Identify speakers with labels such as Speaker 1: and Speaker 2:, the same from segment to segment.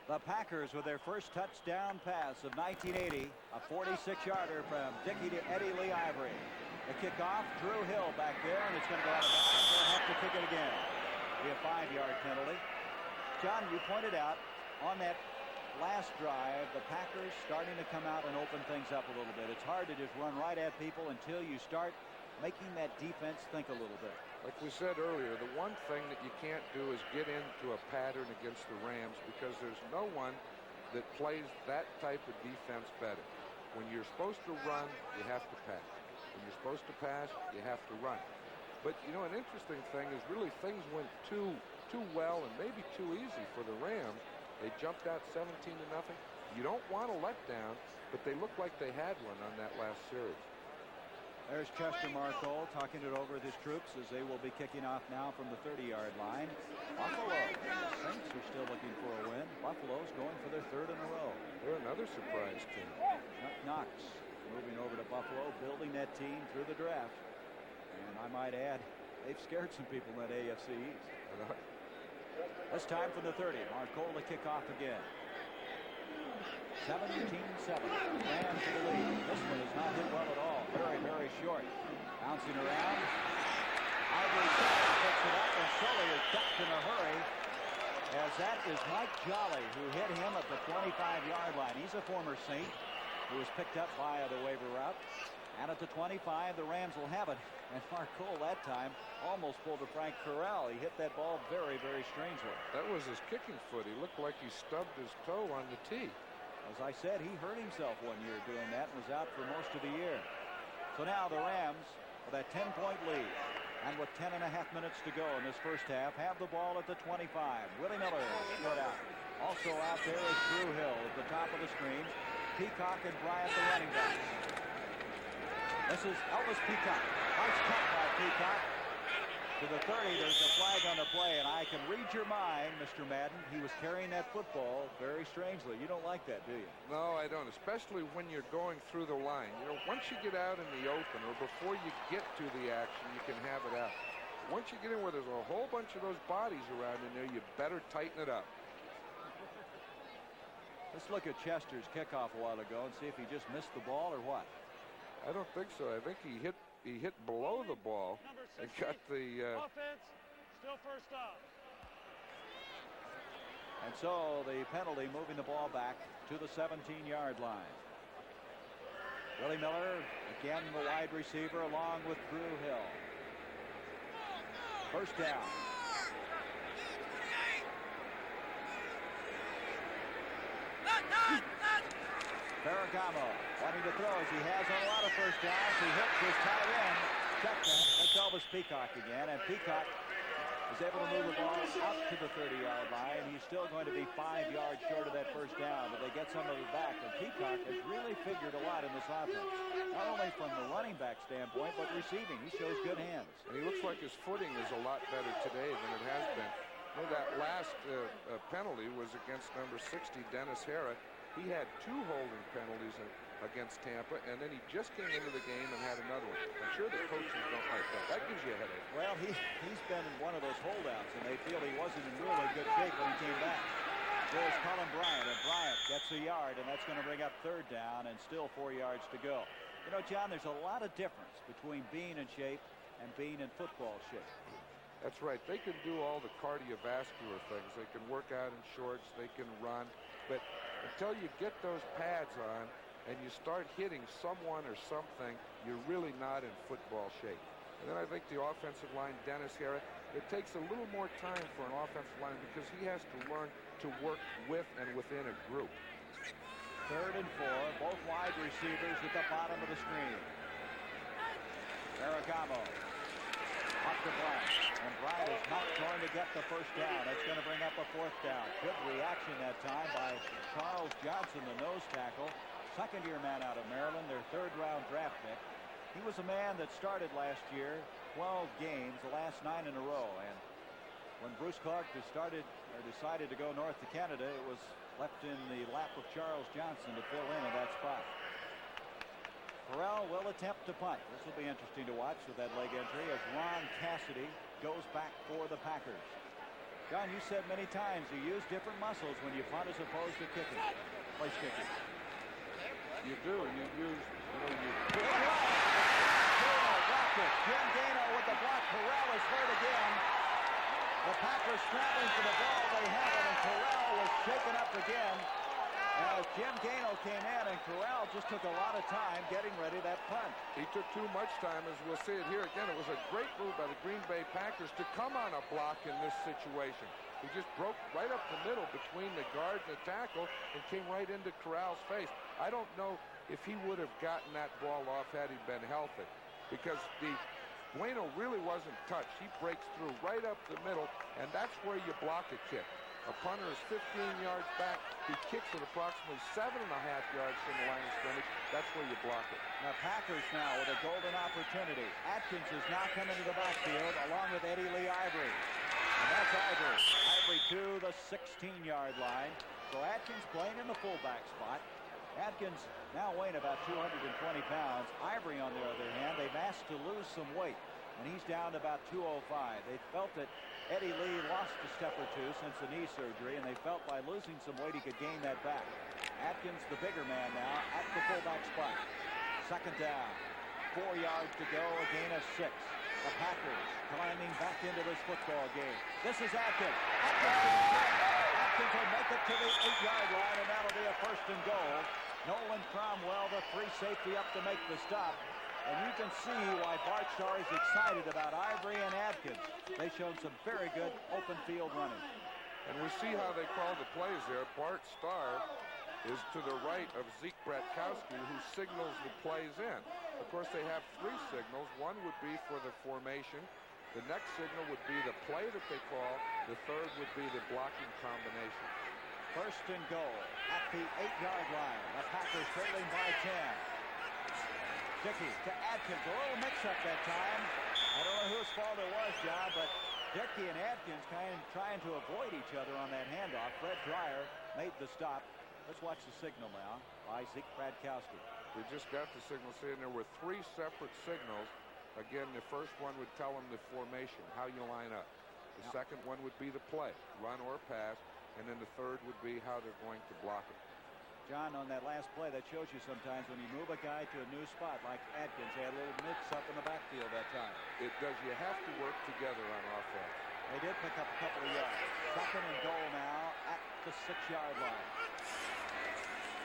Speaker 1: The Packers with their first touchdown pass of 1980, a 46-yarder from Dickey to Eddie Lee Ivory. The kickoff, Drew Hill back there, and it's going to go out of bounds. They'll have to kick it again. Be a 5-yard penalty. John, you pointed out on that last drive, the Packers starting to come out and open things up a little bit. It's hard to just run right at people until you start making that defense think a little bit.
Speaker 2: Like we said earlier, the one thing that you can't do is get into a pattern against the Rams, because there's no one that plays that type of defense better. When you're supposed to run, you have to pass. When you're supposed to pass, you have to run. But, you know, an interesting thing is really things went too well and maybe too easy for the Rams. They jumped out 17-0. You don't want a letdown, but they looked like they had one on that last series.
Speaker 1: There's Chester Marcol talking it over with his troops as they will be kicking off now from the 30-yard line. Buffalo, the Saints are still looking for a win. Buffalo's going for their third in a row.
Speaker 2: They're another surprise team.
Speaker 1: Chuck Knox moving over to Buffalo, building that team through the draft. And I might add, they've scared some people in that AFC East. This time from the 30, Marcol to kick off again. 17-7. Rams to the lead. This one is not hit well at all. Very, very short. Bouncing around. Ivory picks it up, and Sully is ducked in a hurry, as that is Mike Jolly, who hit him at the 25-yard line. He's a former Saint who was picked up via the waiver route. And at the 25, the Rams will have it. And Marcol that time almost pulled a Frank Corral. He hit that ball very, very strangely.
Speaker 2: That was his kicking foot. He looked like he stubbed his toe on the tee.
Speaker 1: As I said, he hurt himself one year doing that and was out for most of the year. So now the Rams, with that 10-point lead, and with 10.5 minutes to go in this first half, have the ball at the 25. Willie Miller split out. Also out there is Drew Hill at the top of the screen. Peacock and Bryant, the running backs. This is Elvis Peacock. Nice cut by Peacock. To the 30, there's a flag on the play, and I can read your mind, Mr. Madden. He was carrying that football very strangely. You don't like that, do you?
Speaker 2: No, I don't, especially when you're going through the line. You know, once you get out in the open, or before you get to the action, you can have it out. Once you get in where there's a whole bunch of those bodies around in there, you better tighten it up.
Speaker 1: Let's look at Chester's kickoff a while ago and see if he just missed the ball or what.
Speaker 2: I don't think so. I think he hit below the ball and got the
Speaker 3: offense. Still first off.
Speaker 1: And so the penalty, moving the ball back to the 17-yard line. Willie Miller again, the wide receiver, along with Drew Hill. First down. Ferragamo wanting to throw as he has on a lot of first downs. He hits his tight end. Check that. That's Elvis Peacock again. And Peacock is able to move the ball out to the 30-yard line. He's still going to be 5 yards short of that first down, but they get some of it back. And Peacock has really figured a lot in this offense. Not only from the running back standpoint, but receiving. He shows good hands.
Speaker 2: And he looks like his footing is a lot better today than it has been. You know, that last penalty was against number 60, Dennis Harrah. He had 2 holding penalties against Tampa, and then he just came into the game and had another one. I'm sure the coaches don't like that. That gives you a headache.
Speaker 1: Well, he's been one of those holdouts, and they feel he wasn't in really good shape when he came back. There's Colin Bryant, and Bryant gets a yard, and that's going to bring up third down, and still 4 yards to go. You know, John, there's a lot of difference between being in shape and being in football shape.
Speaker 2: That's right. They can do all the cardiovascular things. They can work out in shorts. They can run. But until you get those pads on and you start hitting someone or something, you're really not in football shape. And then I think the offensive line, Dennis Harrah, it takes a little more time for an offensive line because he has to learn to work with and within a group.
Speaker 1: 3rd and 4, both wide receivers at the bottom of the screen. Ferragamo up to Bryant, and Bryant is not going to get the first down. That's going to bring up a 4th down. Good reaction that time by Charles Johnson, the nose tackle, second-year man out of Maryland, their 3rd-round draft pick. He was a man that started last year 12 games, the last 9 in a row, and when Bruce Clark decided to go north to Canada, it was left in the lap of Charles Johnson to fill in that spot. Corral will attempt to punt. This will be interesting to watch with that leg injury as Ron Cassidy goes back for the Packers. John, you said many times you use different muscles when you punt as opposed to kicking. Place kicking.
Speaker 2: You do. You use, you
Speaker 1: blocked it. Jim Gano with the block. Corral is hurt again. The Packers scrambling for the ball. They have it, and Corral was shaken up again. As Jim Gano came in, and Corral just took a lot of time getting ready that punt.
Speaker 2: He took too much time, as we'll see it here again. It was a great move by the Green Bay Packers to come on a block in this situation. He just broke right up the middle between the guard and the tackle and came right into Corral's face. I don't know if he would have gotten that ball off had he been healthy, because Bueno really wasn't touched. He breaks through right up the middle, and that's where you block a kick. A punter is 15 yards back. He kicks it approximately 7.5 yards from the line of scrimmage. That's where you block it.
Speaker 1: Now Packers now with a golden opportunity. Atkins is now coming to the backfield along with Eddie Lee Ivory. And that's Ivory. Ivory to the 16-yard line. So Atkins playing in the fullback spot. Atkins now weighing about 220 pounds. Ivory, on the other hand, they've asked to lose some weight, and he's down to about 205. They felt that Eddie Lee lost a step or two since the knee surgery, and they felt by losing some weight he could gain that back. Atkins, the bigger man now, at the fullback spot. Second down. 4 yards to go, a gain of 6. The Packers climbing back into this football game. This is Atkins. Atkins will make it to the 8-yard line, and that'll be a first and goal. Nolan Cromwell, the free safety, up to make the stop. And you can see why Bart Starr is excited about Ivory and Atkins. They showed some very good open field running.
Speaker 2: And we see how they call the plays there. Bart Starr is to the right of Zeke Bratkowski, who signals the plays in. Of course, they have 3 signals. One would be for the formation. The next signal would be the play that they call. The third would be the blocking combination.
Speaker 1: First and goal at the 8-yard line. The Packers trailing by 10. Dickey to Atkins. A little mix-up that time. I don't know whose fault it was, John, but Dickey and Atkins kind of trying to avoid each other on that handoff. Fred Dreyer made the stop. Let's watch the signal now by Zeke Bratkowski.
Speaker 2: We just got the signal saying there were 3 separate signals. Again, the first one would tell them the formation, how you line up. The second one would be the play, run or pass. And then the third would be how they're going to block it.
Speaker 1: John, on that last play, that shows you sometimes when you move a guy to a new spot like Atkins, they had a little mix-up in the backfield that time.
Speaker 2: It does. You have to work together on offense.
Speaker 1: They did pick up a couple of yards. Second and goal now at the 6-yard line.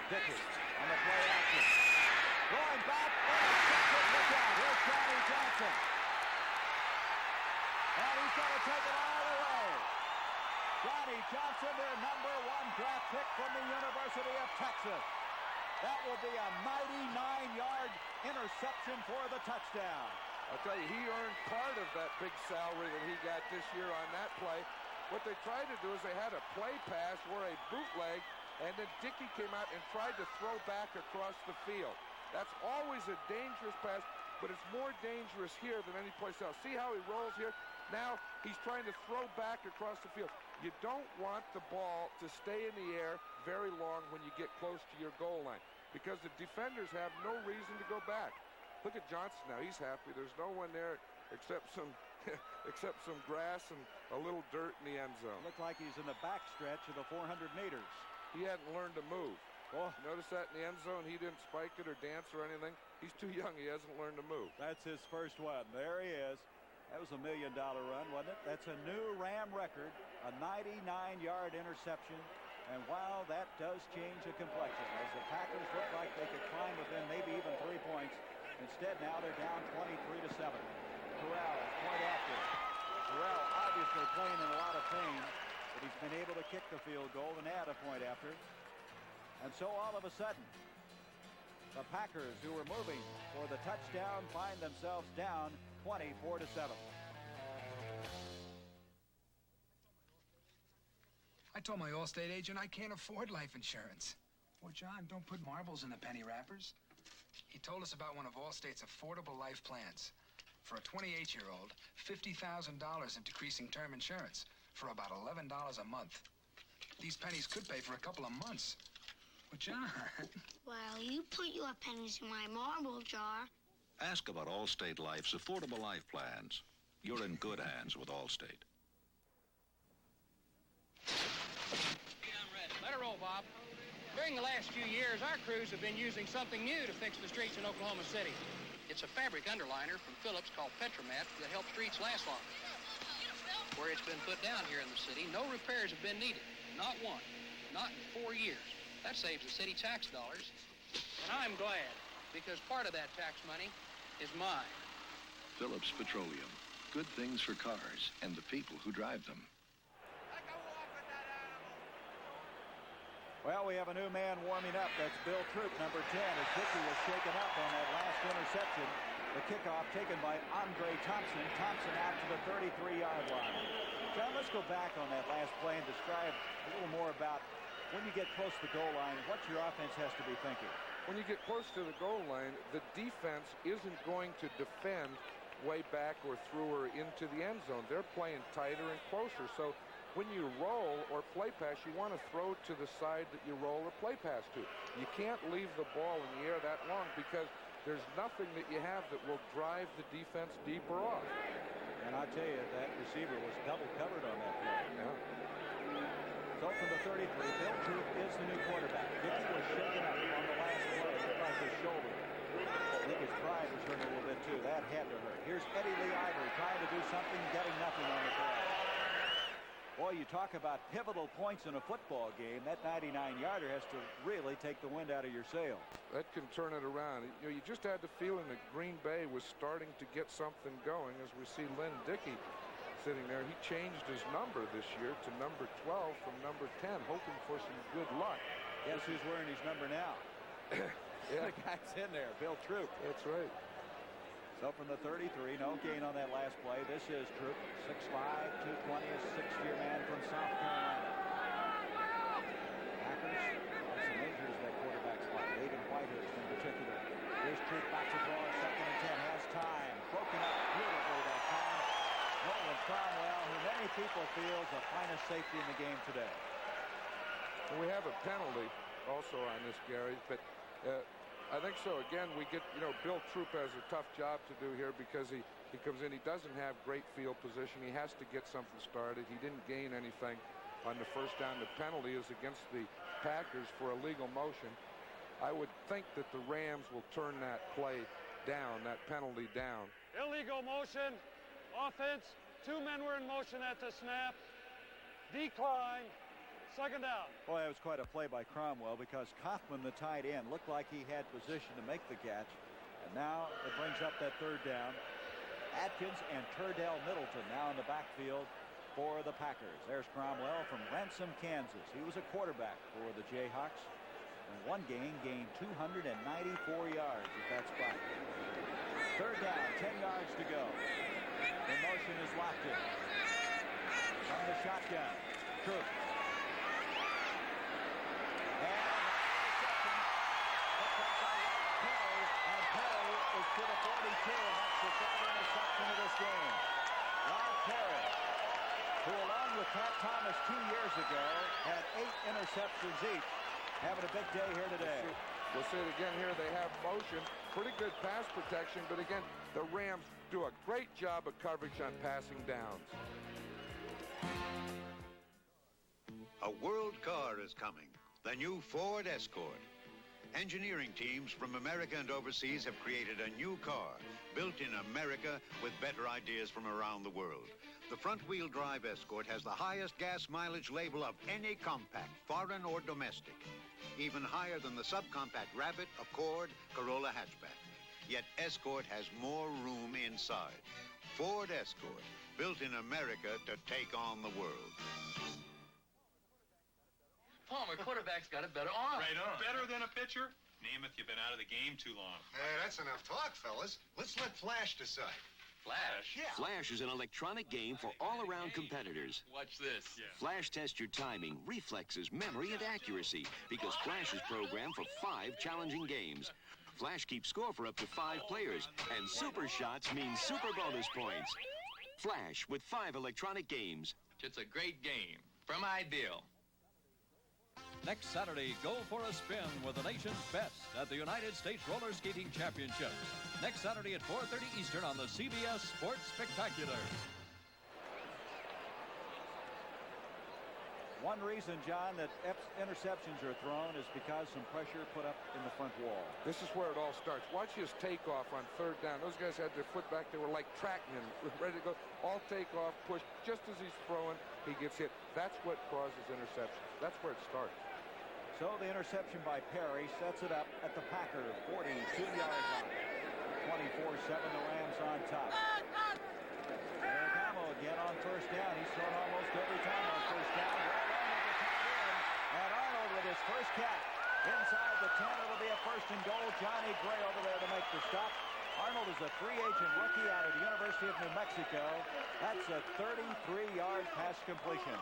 Speaker 1: Dickey on the play action. Going back. Look out. Here's Johnny Johnson. And he's going to take it all the way. Johnny Johnson, their #1 draft pick from the University of Texas. That will be a 99-yard interception for the touchdown.
Speaker 2: I'll tell you, he earned part of that big salary that he got this year on that play. What they tried to do is they had a play pass or a bootleg, and then Dickey came out and tried to throw back across the field. That's always a dangerous pass, but it's more dangerous here than any place else. See how he rolls here? Now he's trying to throw back across the field. You don't want the ball to stay in the air very long when you get close to your goal line, because the defenders have no reason to go back. Look at Johnson now. He's happy. There's no one there except some grass and a little dirt in the end zone.
Speaker 1: Looked like he's in the back stretch of the 400 meters.
Speaker 2: He hadn't learned to move.
Speaker 1: Oh,
Speaker 2: notice that in the end zone, he didn't spike it or dance or anything. He's too young. He hasn't learned to move.
Speaker 1: That's his first one. There he is. That was a $1 million run, wasn't it? That's a new Ram record, a 99-yard interception. And wow, that does change the complexion, as the Packers look like they could climb within maybe even 3 points. Instead, now they're down 23-7. Corral, point after. Corral obviously playing in a lot of pain, but he's been able to kick the field goal and add a point after. And so all of a sudden, the Packers, who were moving for the touchdown, find themselves down 24-7.
Speaker 4: I told my Allstate agent I can't afford life insurance. Well, John, don't put marbles in the penny wrappers. He told us about one of Allstate's affordable life plans. For a 28-year-old, $50,000 in decreasing term insurance for about $11 a month. These pennies could pay for a couple of months. Well, John...
Speaker 5: Well, you put your pennies in my marble jar.
Speaker 6: Ask about Allstate Life's affordable life plans. You're in good hands with Allstate.
Speaker 7: During the last few years, our crews have been using something new to fix the streets in Oklahoma City. It's a fabric underliner from Phillips called Petromat that helps streets last longer. Where it's been put down here in the city, no repairs have been needed. Not one. Not in 4 years. That saves the city tax dollars. And I'm glad, because part of that tax money is mine.
Speaker 6: Phillips Petroleum. Good things for cars and the people who drive them.
Speaker 1: Well, we have a new man warming up. That's Bill Troop, number 10, as Dickey was shaken up on that last interception. The kickoff taken by Andre Thompson. Thompson out to the 33-yard line. John, let's go back on that last play and describe a little more about when you get close to the goal line, what your offense has to be thinking.
Speaker 2: When you get close to the goal line, the defense isn't going to defend way back or through or into the end zone. They're playing tighter and closer. So when you roll or play pass, you want to throw to the side that you roll or play pass to. You can't leave the ball in the air that long because there's nothing that you have that will drive the defense deep or off.
Speaker 1: And I'll tell you, that receiver was double covered on that play.
Speaker 2: Yeah.
Speaker 1: So from the 33, Bill Troop is the new quarterback. Dickey was shaken up on the last play. It looked like his shoulder. I think his pride was hurt a little bit too. That had to hurt. Here's Eddie Lee Ivory trying to do something, getting nothing on the play. Boy, you talk about pivotal points in a football game. That 99-yarder has to really take the wind out of your sail.
Speaker 2: That can turn it around. You just had the feeling that Green Bay was starting to get something going as we see Lynn Dickey sitting there. He changed his number this year to number 12 from number 10, hoping for some good luck.
Speaker 1: Guess who's wearing his number now?
Speaker 2: Yeah.
Speaker 1: The guy's in there, Bill Troop.
Speaker 2: That's right.
Speaker 1: So from the 33, no gain on that last play. This is Troop, 6'5", 220, a sixth-year man from South Carolina. Packers have some injuries at quarterback spot. David Whitehurst in particular. Here's Troop back to throw. 2nd and 10. Has time. Broken up beautifully that time. Nolan Cromwell, who many people feel is the finest safety in the game today.
Speaker 2: Well, we have a penalty also on this, Gary, but I think so. Again, we get, Bill Troop has a tough job to do here because he comes in. He doesn't have great field position. He has to get something started. He didn't gain anything on the first down. The penalty is against the Packers for illegal motion. I would think that the Rams will turn that play down, that penalty down.
Speaker 3: Illegal motion. Offense. 2 men were in motion at the snap. Decline. 2nd down.
Speaker 1: Boy, that was quite a play by Cromwell because Kaufman, the tight end, looked like he had position to make the catch. And now it brings up that 3rd down. Atkins and Turdell Middleton now in the backfield for the Packers. There's Cromwell from Ransom, Kansas. He was a quarterback for the Jayhawks. In one game, gained 294 yards at that spot. 3rd down, 10 yards to go. The motion is locked in. From the shotgun, Troop. To the 42, and that's the 3rd interception of this game. Rod Perry, who along with Pat Thomas 2 years ago had 8 interceptions each, having a big day here today.
Speaker 2: We'll see it again here. They have motion, pretty good pass protection, but again, the Rams do a great job of coverage on passing downs.
Speaker 8: A world car is coming, the new Ford Escort. Engineering teams from America and overseas have created a new car built in America with better ideas from around the world. The front-wheel drive Escort has the highest gas mileage label of any compact, foreign or domestic, even higher than the subcompact Rabbit, Accord, Corolla hatchback. Yet Escort has more room inside. Ford Escort, built in America to take on the world.
Speaker 9: Palmer, quarterback's got a better arm.
Speaker 10: Right on. Better than a pitcher? Namath, you've been out of the game too long.
Speaker 11: That's enough talk, fellas. Let's let Flash decide.
Speaker 9: Flash?
Speaker 11: Yeah.
Speaker 12: Flash is an electronic game for all-around competitors.
Speaker 9: Watch this.
Speaker 10: Yeah.
Speaker 12: Flash tests your timing, reflexes, memory, and accuracy because Flash is programmed for 5 challenging games. Flash keeps score for up to 5 players, and super shots mean super bonus points. Flash with 5 electronic games.
Speaker 9: It's a great game. From Ideal.
Speaker 13: Next Saturday, go for a spin with the nation's best at the United States Roller Skating Championships. Next Saturday at 4:30 Eastern on the CBS Sports Spectacular.
Speaker 1: One reason, John, that interceptions are thrown is because some pressure put up in the front wall.
Speaker 2: This is where it all starts. Watch his takeoff on third down. Those guys had their foot back. They were like tracking him, ready to go. All takeoff, push. Just as he's throwing, he gets hit. That's what causes interceptions. That's where it starts.
Speaker 1: So the interception by Perry sets it up at the Packer 42-yard line. 24-7, the Rams on top. Ferragamo again on first down. He's thrown almost every time on first down. And Arnold with his first catch. Inside the 10, it'll be a first and goal. Johnny Gray over there to make the stop. Arnold is a free agent rookie out of the University of New Mexico. That's a 33-yard pass completion.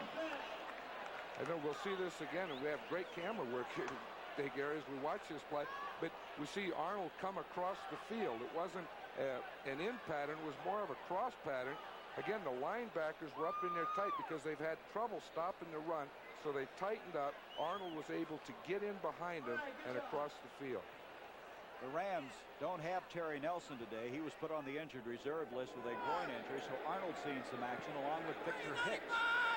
Speaker 2: I know we'll see this again, and we have great camera work here today, Gary, as we watch this play. But we see Arnold come across the field. It wasn't an in pattern. It was more of a cross pattern. Again, the linebackers were up in there tight because they've had trouble stopping the run. So they tightened up. Arnold was able to get in behind him and across the field.
Speaker 1: The Rams don't have Terry Nelson today. He was put on the injured reserve list with a groin injury, so Arnold's seen some action along with Victor Hicks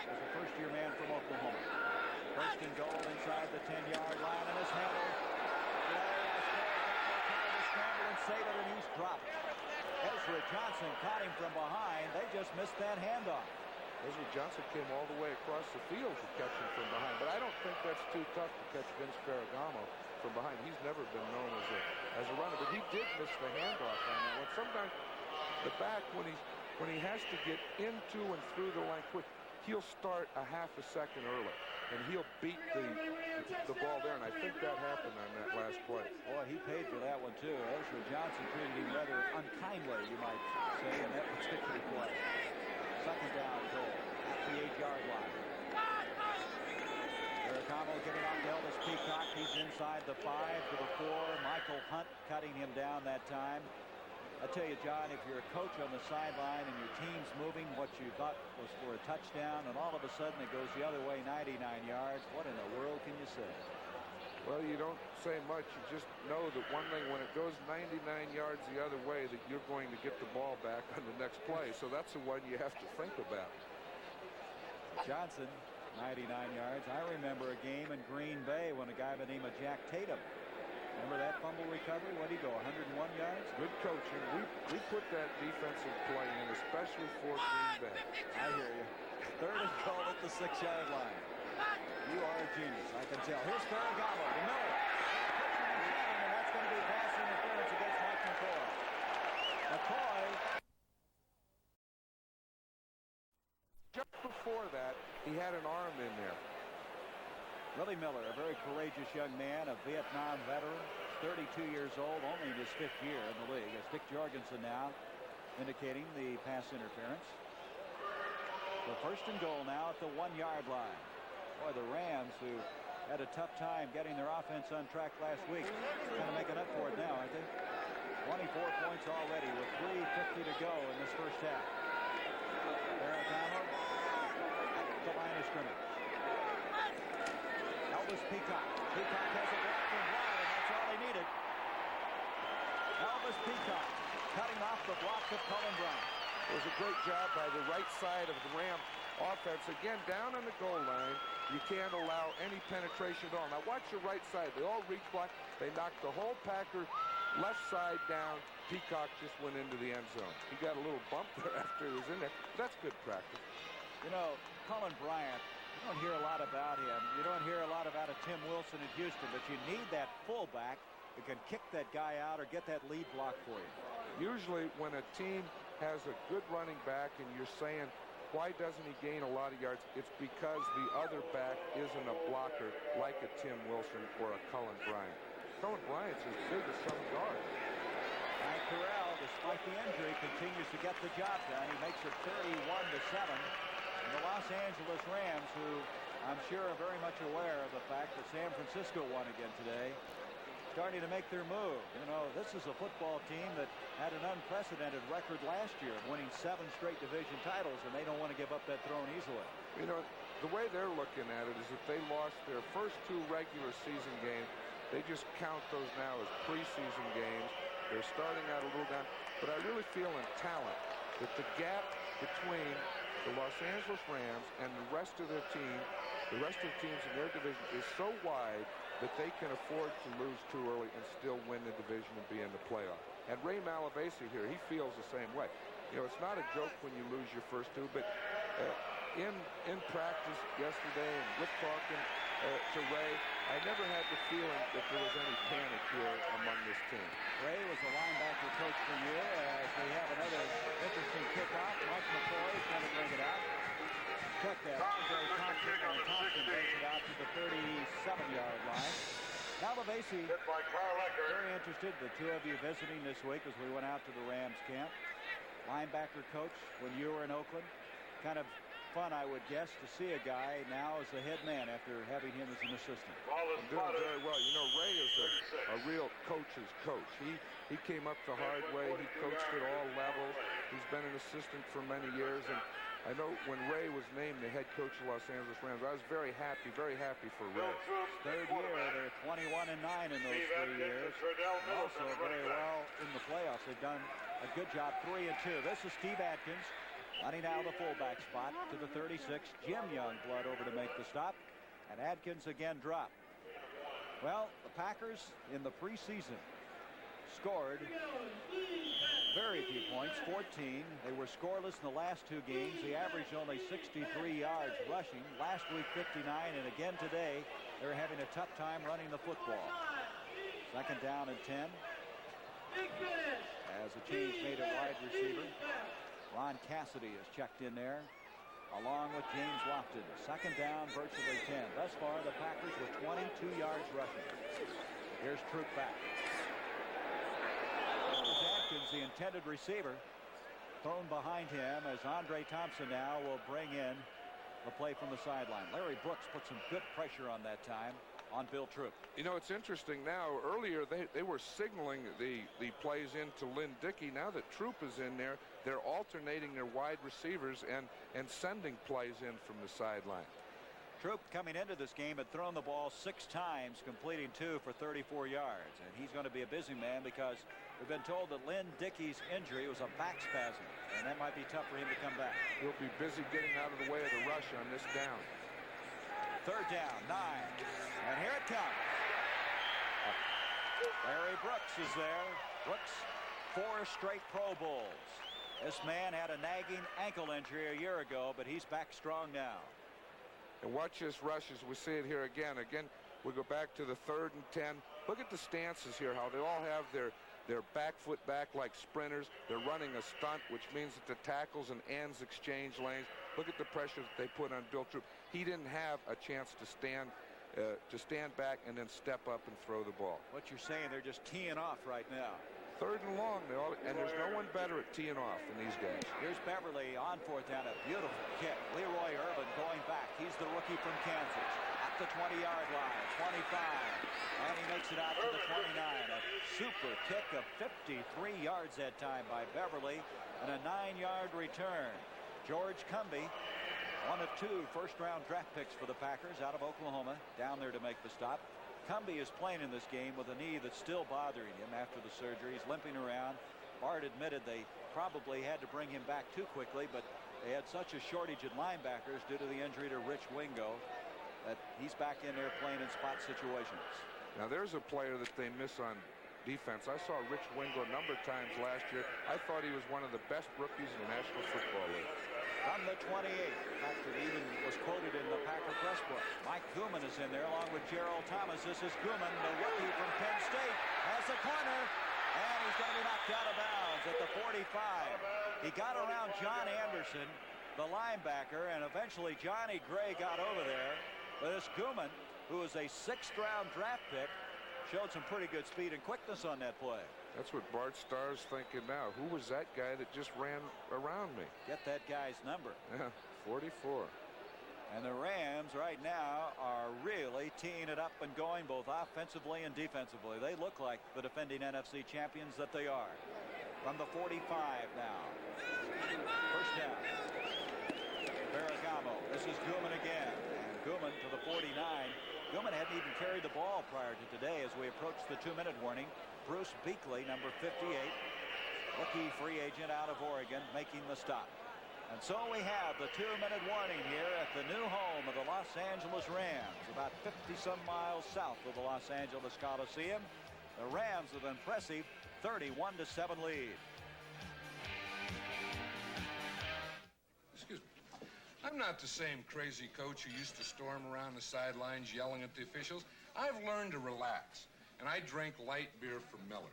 Speaker 1: as a first-year man from Oklahoma. First and goal inside the 10-yard line, and his handle. Trying to scramble and save it, and he's dropped. Ezra Johnson caught him from behind. They just missed that handoff.
Speaker 2: Ezra Johnson came all the way across the field to catch him from behind, but I don't think that's too tough to catch Vince Ferragamo from behind. He's never been known as a runner, but he did miss the handoff on that one. Sometimes the back, when he has to get into and through the line quick, he'll start a half a second early, and he'll beat the ball there, and I think that happened on that last play.
Speaker 1: Boy, he paid for that one, too. Ezra Johnson treated him rather unkindly, you might say, in that particular play. Second down goal at the 8-yard line. Ferragamo getting out to Elvis Peacock. He's inside the 5 to the 4. Michael Hunt cutting him down that time. I tell you, John, if you're a coach on the sideline and your team's moving what you thought was for a touchdown, and all of a sudden it goes the other way 99 yards, what in the world can you say?
Speaker 2: Well, you don't say much. You just know that one thing, when it goes 99 yards the other way, that you're going to get the ball back on the next play. So that's the one you have to think about.
Speaker 1: Johnson, 99 yards. I remember a game in Green Bay when a guy by the name of Jack Tatum. Remember that fumble recovery? What did he go, 101 yards?
Speaker 2: Good coaching. We put that defensive play in, especially for Green Bay.
Speaker 1: I hear you. Third and goal at the 6-yard line. You are a genius, I can tell. Here's Ferragamo to Miller. And that's going to be pass interference against Mike McCoy. McCoy.
Speaker 2: Just before that, he had an arm in there.
Speaker 1: Willie Miller, a very courageous young man, a Vietnam veteran, 32 years old, only in his 5th year in the league. As Dick Jorgensen now indicating the pass interference. The first and goal now at the 1-yard line. Boy, the Rams, who had a tough time getting their offense on track last week, kind of making up for it now, aren't they? 24 points already with 3:50 to go in this first half. Ferragamo at the line of scrimmage. Elvis Peacock. Peacock has a block from Bryant, and that's all he needed. Elvis Peacock cutting off the block of Cullen Bryant.
Speaker 2: It was a great job by the right side of the Ram offense. Again, down on the goal line, you can't allow any penetration at all. Now watch the right side. They all reach block. They knocked the whole Packer left side down. Peacock just went into the end zone. He got a little bump there after he was in there. That's good practice.
Speaker 1: You know, Cullen Bryant, you don't hear a lot about him. You don't hear a lot about a Tim Wilson in Houston, but you need that fullback that can kick that guy out or get that lead block for you.
Speaker 2: Usually when a team has a good running back and you're saying, why doesn't he gain a lot of yards? It's because the other back isn't a blocker like a Tim Wilson or a Cullen Bryant. Cullen Bryant's as big as some guards.
Speaker 1: Frank Terrell, despite the injury, continues to get the job done. He makes it 31-7. And the Los Angeles Rams, who I'm sure are very much aware of the fact that San Francisco won again today, starting to make their move. You know, this is a football team that had an unprecedented record last year, winning 7 straight division titles, and they don't want to give up that throne easily.
Speaker 2: You know, the way they're looking at it is if they lost their first 2 regular season games, they just count those now as preseason games. They're starting out a little down, but I really feel in talent that the gap between the Los Angeles Rams and the rest of their team the rest of the teams in their division is so wide that they can afford to lose too early and still win the division and be in the playoff. And Ray Malavasi here, he feels the same way. You know, it's not a joke when you lose your first two, but in practice yesterday and with talking to Ray, I never had the feeling that there was any panic here among this team.
Speaker 1: Ray was a linebacker coach for a year. As we have another interesting kickoff, Mike McCoy is going to bring it out. Check that. Andre Thompson brings it out to the 37-yard line. Malavasi, very interested, the two of you visiting this week as we went out to the Rams camp. Linebacker coach when you were in Oakland. Kind of fun, I would guess, to see a guy now as the head man after having him as an assistant.
Speaker 2: I'm doing very well. You know, Ray is a real coach's coach. He came up the hard way. He coached at all levels. He's been an assistant for many years, and I know when Ray was named the head coach of Los Angeles Rams, I was very happy for Ray.
Speaker 1: Third year, they're 21-9 in those 3 years. Also very well in the playoffs. They've done a good job, 3-2. This is Steve Adkins running out of the fullback spot to the 36. Jim Youngblood over to make the stop, and Adkins again dropped. Well, the Packers in the preseason scored very few points, 14. They were scoreless in the last 2 games. They averaged only 63 yards rushing. Last week, 59, and again today, they're having a tough time running the football. Second down and 10. As a change made at wide receiver, Ron Cassidy is checked in there, along with James Lofton. Second down, virtually 10. Thus far, the Packers with 22 yards rushing. Here's Troop back. Atkins, the intended receiver, thrown behind him as Andre Thompson now will bring in the play from the sideline. Larry Brooks put some good pressure on that time on Bill Troop.
Speaker 2: You know, it's interesting now. Earlier, they were signaling the plays into Lynn Dickey. Now that Troop is in there, they're alternating their wide receivers and sending plays in from the sideline.
Speaker 1: Troop coming into this game had thrown the ball 6 times, completing 2 for 34 yards. And he's going to be a busy man because we've been told that Lynn Dickey's injury was a back spasm, and that might be tough for him to come back.
Speaker 2: He'll be busy getting out of the way of the rush on this down.
Speaker 1: Third down, 9. And here it comes. Larry Brooks is there. Brooks, 4 straight Pro Bowls. This man had a nagging ankle injury a year ago, but he's back strong now.
Speaker 2: And watch this rush as we see it here again. Again, we go back to the 3rd and 10. Look at the stances here, how they all have their back foot back like sprinters. They're running a stunt, which means that the tackles and ends exchange lanes. Look at the pressure that they put on Bill Troop. He didn't have a chance to stand back and then step up and throw the ball.
Speaker 1: What you're saying, they're just teeing off right now.
Speaker 2: 3rd and long, and there's no one better at teeing off than these guys.
Speaker 1: Here's Beverly on 4th down, a beautiful kick. Leroy Irvin going back. He's the rookie from Kansas. At the 20-yard line, 25, and he makes it out to the 29. A super kick of 53 yards that time by Beverly, and a 9-yard return. George Cumbie, one of 2 first-round draft picks for the Packers out of Oklahoma, down there to make the stop. Cumbie is playing in this game with a knee that's still bothering him after the surgery. He's limping around. Bart admitted they probably had to bring him back too quickly, but they had such a shortage at linebackers due to the injury to Rich Wingo that he's back in there playing in spot situations.
Speaker 2: Now there's a player that they miss on defense. I saw Rich Wingo a number of times last year. I thought he was one of the best rookies in the National Football League.
Speaker 1: From the 28, in fact, it even was quoted in the Packer press book. Mike Gooman is in there along with Gerald Thomas. This is Gooman, the rookie from Penn State, has the corner, and he's going to be knocked out of bounds at the 45. He got around John Anderson, the linebacker, and eventually Johnny Gray got over there. But this Gooman, who is a 6th-round draft pick, showed some pretty good speed and quickness on that play.
Speaker 2: That's what Bart Starr's thinking now. Who was that guy that just ran around me?
Speaker 1: Get that guy's number.
Speaker 2: Yeah, 44.
Speaker 1: And the Rams right now are really teeing it up and going both offensively and defensively. They look like the defending NFC champions that they are. From the 45 now. First down. Ferragamo. This is Gooman again. And Gooman to the 49. Gooman hadn't even carried the ball prior to today as we approach the 2-minute warning. Bruce Beakley, number 58, rookie free agent out of Oregon, making the stop. And And so we have the 2-minute warning here at the new home of the Los Angeles Rams, about 50-some miles south of the Los Angeles Coliseum. The Rams with an impressive 31-7 lead.
Speaker 2: Excuse me. I'm not the same crazy coach who used to storm around the sidelines yelling at the officials. I've learned to relax, and I drink light beer from Miller.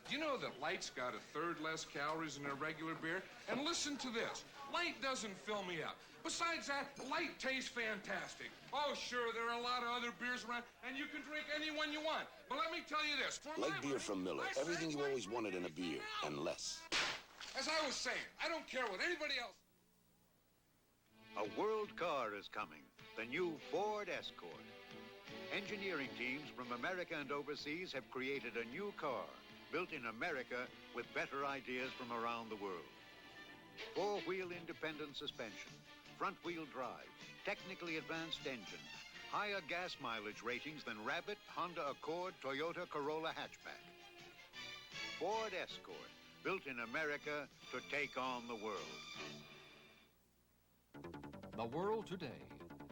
Speaker 2: Do you know that light's got a third less calories than a regular beer? And listen to this. Light doesn't fill me up. Besides that, light tastes fantastic. Oh, sure, there are a lot of other beers around, and you can drink any one you want. But let me tell you this.
Speaker 14: Light beer from Miller. Everything you always wanted in a beer, and less.
Speaker 2: As I was saying, I don't care what anybody else...
Speaker 8: A world car is coming, the new Ford Escort. Engineering teams from America and overseas have created a new car, built in America with better ideas from around the world. Four-wheel independent suspension, front-wheel drive, technically advanced engine, higher gas mileage ratings than Rabbit, Honda Accord, Toyota Corolla hatchback. Ford Escort, built in America to take on the world.
Speaker 15: The World Today.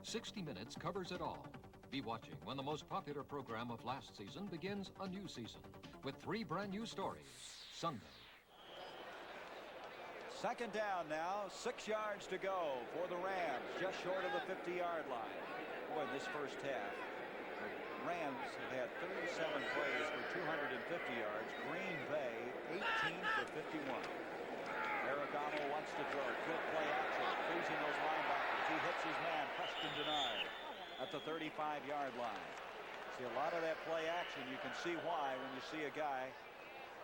Speaker 15: 60 Minutes covers it all. Be watching when the most popular program of last season begins a new season with 3 brand new stories. Sunday.
Speaker 1: Second down now, 6 yards to go for the Rams, just short of the 50-yard line. Boy, this first half, the Rams have had 37 plays for 250 yards. Green Bay, 18 for 51. Ferragamo wants to throw. Good play action, freezing those linebackers. He hits his man, Preston denied at the 35-yard line. See a lot of that play action. You can see why when you see a guy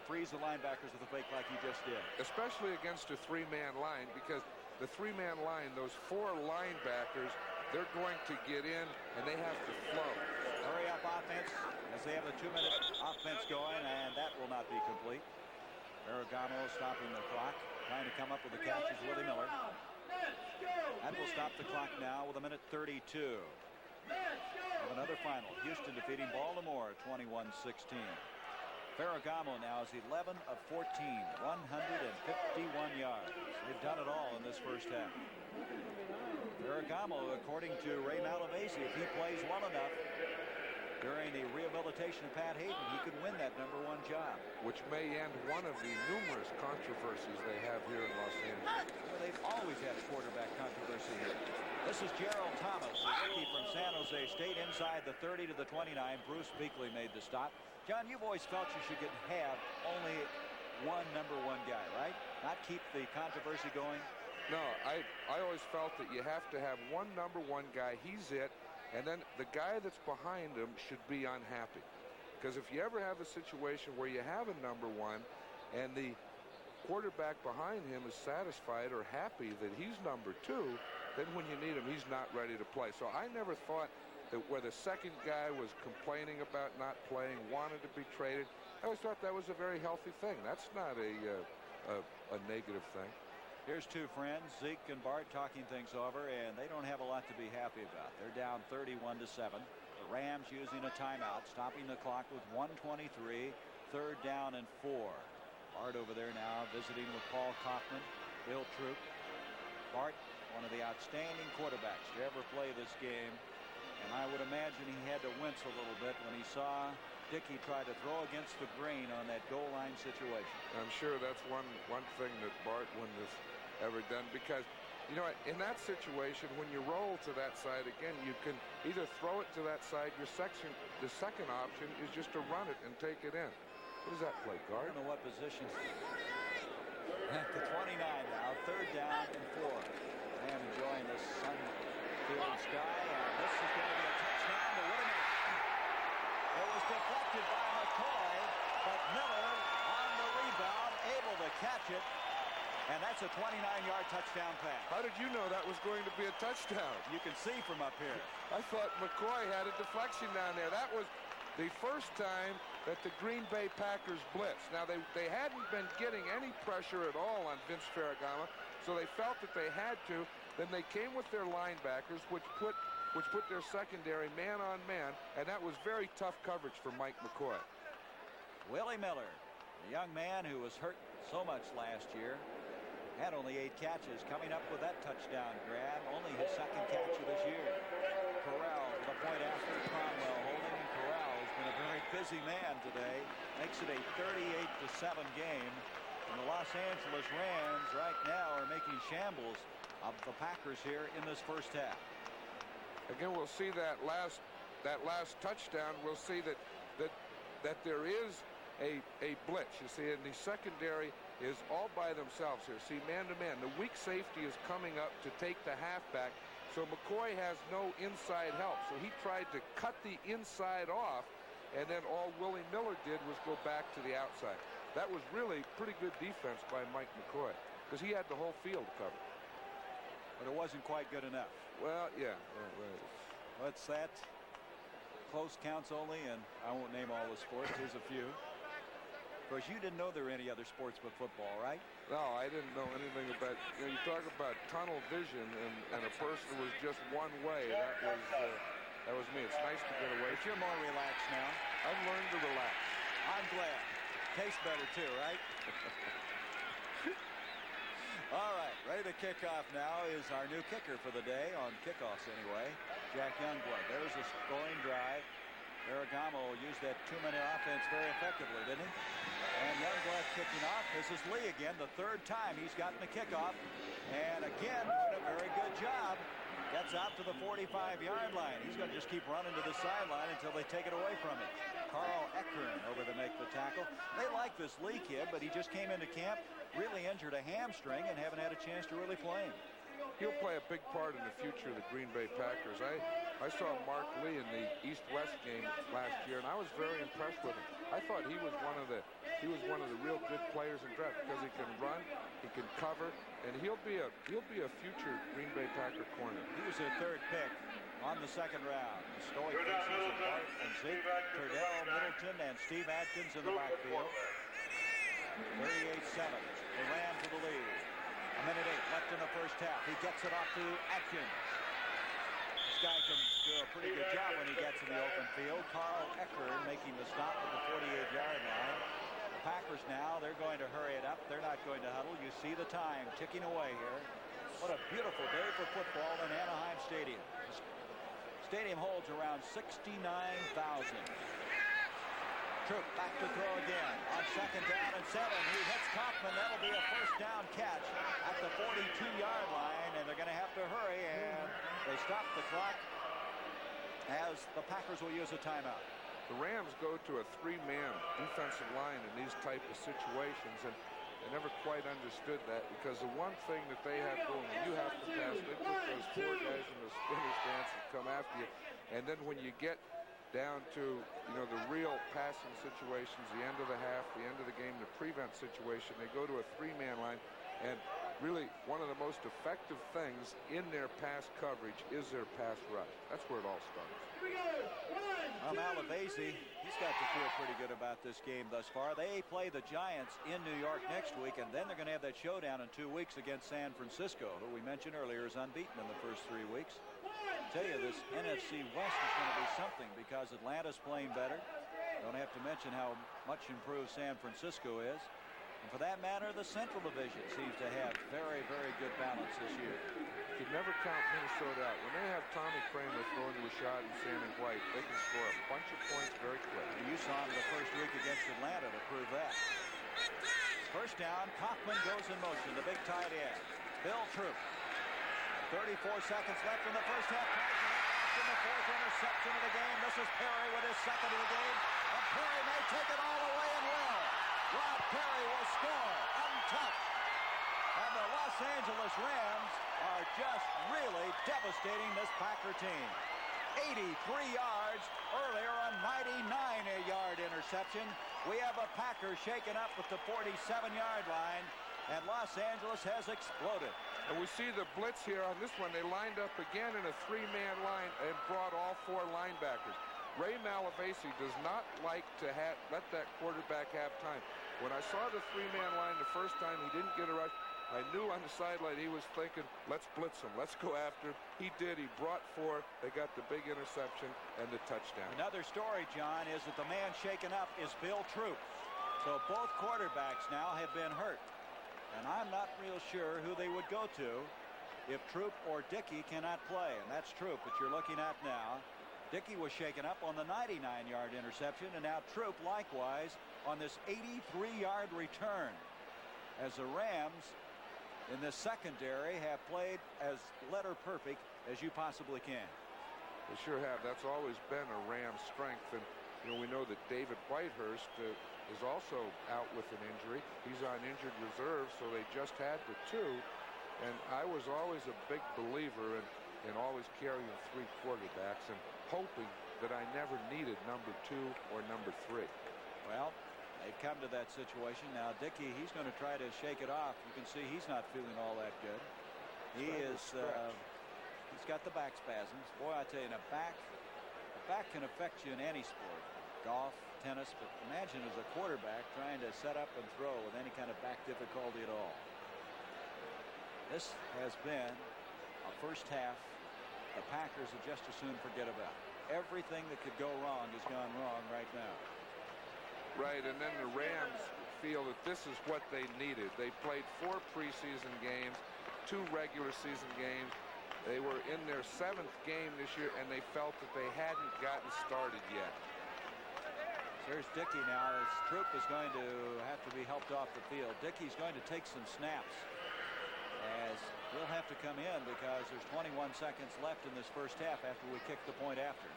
Speaker 1: freeze the linebackers with a fake like he just did.
Speaker 2: Especially against a 3-man line, because the 3-man line, those 4 linebackers, they're going to get in and they have to flow.
Speaker 1: Hurry up offense as they have the 2-minute offense going, and that will not be complete. Ferragamo stopping the clock, trying to come up with the catch is Willie Miller. That will stop the clock now with 1:32. Of another final, Houston defeating Baltimore 21-16. Ferragamo now is 11 of 14, 151 yards. They've done it all in this first half. Ferragamo, according to Ray Malavasi, if he plays well enough during the rehabilitation of Pat Hayden, he could win that #1 job.
Speaker 2: Which may end one of the numerous controversies they have here in Los Angeles.
Speaker 1: Well, they've always had a quarterback controversy here. This is Gerald Thomas, the rookie from San Jose State, inside the 30 to the 29. Bruce Beakley made the stop. John, you've always felt you should have only one #1 guy, right? Not keep the controversy going?
Speaker 2: No, I always felt that you have to have one #1 guy. He's it. And then the guy that's behind him should be unhappy. Because if you ever have a situation where you have a #1 and the quarterback behind him is satisfied or happy that he's #2, then when you need him, he's not ready to play. So I never thought that where the second guy was complaining about not playing, wanted to be traded, I always thought that was a very healthy thing. That's not a negative thing.
Speaker 1: Here's two friends, Zeke and Bart, talking things over, and they don't have a lot to be happy about. They're down 31-7. The Rams using a timeout, stopping the clock with 1:23, 3rd down and 4. Bart over there now visiting with Paul Kaufman, Bill Troop. Bart, one of the outstanding quarterbacks to ever play this game, and I would imagine he had to wince a little bit when he saw Dickey tried to throw against the grain on that goal line situation.
Speaker 2: I'm sure that's one thing that Bart wouldn't have ever done, because you know, in that situation, when you roll to that side again, you can either throw it to that side. The second option is just to run it and take it in. What does that play, guard?
Speaker 1: I don't know what position. At the 29 now, 3rd down and 4. I am enjoying this sun-filled sky, and this is going to be a touchdown to Willie Miller. It was deflected by McCoy, but Miller on the rebound, able to catch it. And that's a 29-yard touchdown pass.
Speaker 2: How did you know that was going to be a touchdown?
Speaker 1: You can see from up here.
Speaker 2: I thought McCoy had a deflection down there. That was the first time that the Green Bay Packers blitzed. Now, they hadn't been getting any pressure at all on Vince Ferragamo, so they felt that they had to. Then they came with their linebackers, which put their secondary man on man, and that was very tough coverage for Mike McCoy.
Speaker 1: Willie Miller, a young man who was hurt so much last year. Had only 8 catches. Coming up with that touchdown grab, only his second catch of this year. Corral with a point after Cromwell holding. Corral has been a very busy man today. Makes it a 38-7 game. And the Los Angeles Rams right now are making shambles of the Packers here in this first half.
Speaker 2: Again, we'll see that last touchdown. We'll see that there is a blitz. You see, in the secondary is all by themselves here. See, man-to-man. The weak safety is coming up to take the halfback. So McCoy has no inside help. So he tried to cut the inside off, and then all Willie Miller did was go back to the outside. That was really pretty good defense by Mike McCoy, because he had the whole field covered.
Speaker 1: But it wasn't quite good enough.
Speaker 2: Well, yeah.
Speaker 1: What's that? Close counts only, and I won't name all the sports. Here's a few. Of course, you didn't know there were any other sports but football, right?
Speaker 2: No, I didn't know anything about. You talk about tunnel vision, and a person was just one way. That was me. It's nice to get away.
Speaker 1: But you're more relaxed now.
Speaker 2: I've learned to relax.
Speaker 1: I'm glad. Tastes better too, right? All right, ready to kick off now is our new kicker for the day, on kickoffs anyway, Jack Youngblood. There's a scoring drive. Ferragamo used that 2-minute offense very effectively, didn't he? And Youngblood kicking off. This is Lee again, the third time he's gotten the kickoff. And again, doing a very good job. Gets out to the 45-yard line. He's going to just keep running to the sideline until they take it away from him. Carl Eckern over to make the tackle. They like this Lee kid, but he just came into camp, really injured a hamstring, and haven't had a chance to really play him.
Speaker 2: He'll play a big part in the future of the Green Bay Packers. I saw Mark Lee in the East-West game last year, and I was very impressed with him. I thought he was one of the real good players in draft, because he can run, he can cover, and he'll be a future Green Bay Packer corner.
Speaker 1: He was a third pick on the second round. The stoic faces of Bart and Zeke, Turdell, Middleton, and Steve Atkins in the backfield. 38-7. The Rams with the lead. A minute 8 left in the first half. He gets it off to Atkins. This guy can do a pretty good job when he gets in the open field. Carl Eckern making the stop at the 48-yard line. The Packers now, they're going to hurry it up. They're not going to huddle. You see the time ticking away here. What a beautiful day for football in Anaheim Stadium. The stadium holds around 69,000. Troop back to throw again on second down and 7. He hits Kaufman. That'll be a first down catch at the 42-yard line, and they're going to have to hurry, and they stop the clock as the Packers will use a timeout.
Speaker 2: The Rams go to a 3-man defensive line in these type of situations, and I never quite understood that, because the one thing that they have going, you have to pass, they put those 4 guys in the spinner stance and come after you, and then when you get down to, the real passing situations, the end of the half, the end of the game, the prevent situation, they go to a 3-man line, and really one of the most effective things in their pass coverage is their pass rush. That's where it all starts.
Speaker 1: Malavasi, he's got to feel pretty good about this game thus far. They play the Giants in New York next week, and then they're going to have that showdown in 2 weeks against San Francisco, who we mentioned earlier is unbeaten in the first 3 weeks. I tell you, this NFC West is going to be something, because Atlanta's playing better. Don't have to mention how much improved San Francisco is. And for that matter, the Central Division seems to have very, very good balance this year.
Speaker 2: You can never count Minnesota out. When they have Tommy Kramer throwing to Rashad and Sammy White, they can score a bunch of points very quick.
Speaker 1: You saw him the first week against Atlanta to prove that. First down, Kaufman goes in motion, the big tight end. Bill Troop. 34 seconds left in the first half. In the fourth interception of the game. This is Perry with his second of the game. And Perry may take it all the way and will. Rob Perry will score untouched. And the Los Angeles Rams are just really devastating this Packer team. 83 yards earlier, a 99-yard interception. We have a Packer shaken up at the 47-yard line, and Los Angeles has exploded.
Speaker 2: And we see the blitz here on this one. They lined up again in a 3-man line and brought all 4 linebackers. Ray Malavasi does not like to let that quarterback have time. When I saw the 3-man line the first time, he didn't get a rush. I knew on the sideline he was thinking, let's blitz him, let's go after him. He did. He brought 4. They got the big interception and the touchdown.
Speaker 1: Another story, John, is that the man shaken up is Bill Troop. So both quarterbacks now have been hurt. And I'm not real sure who they would go to if Troop or Dickey cannot play. And that's Troop that you're looking at now. Dickey was shaken up on the 99-yard interception, and now Troop likewise on this 83-yard return, as the Rams in this secondary have played as letter perfect as you possibly can.
Speaker 2: They sure have. That's always been a Rams strength. And we know that David Whitehurst is also out with an injury. He's on injured reserve, so they just had the 2. And I was always a big believer in always carrying 3 quarterbacks and hoping that I never needed number 2 or number 3.
Speaker 1: Well, they've come to that situation. Now, Dickey, he's going to try to shake it off. You can see he's not feeling all that good. He's got the back spasms. Boy, I tell you, a back can affect you in any sport. Golf, tennis, but imagine as a quarterback trying to set up and throw with any kind of back difficulty at all. This has been a first half the Packers would just as soon forget about. Everything that could go wrong has gone wrong right now.
Speaker 2: Right, and then the Rams feel that this is what they needed. They played 4 preseason games, 2 regular season games. They were in their 7th game this year, and they felt that they hadn't gotten started yet.
Speaker 1: Here's Dickey now as Troop is going to have to be helped off the field. Dickey's going to take some snaps as he'll have to come in because there's 21 seconds left in this first half after we kick the point after.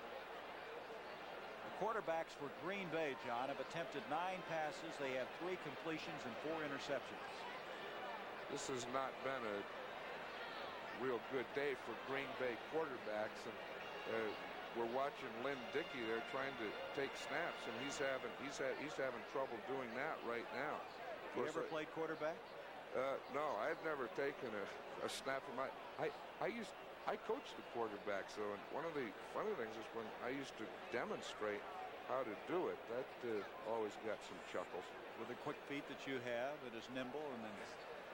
Speaker 1: The quarterbacks for Green Bay, John, have attempted 9 passes. They have 3 completions and 4 interceptions.
Speaker 2: This has not been a real good day for Green Bay quarterbacks, and we're watching Lynn Dickey there trying to take snaps, and he's having trouble doing that right now.
Speaker 1: You ever played quarterback?
Speaker 2: No, I've never taken a snap from I coached the quarterback, so and one of the funny things is when I used to demonstrate how to do it, that always got some chuckles.
Speaker 1: With the quick feet that you have, and as nimble and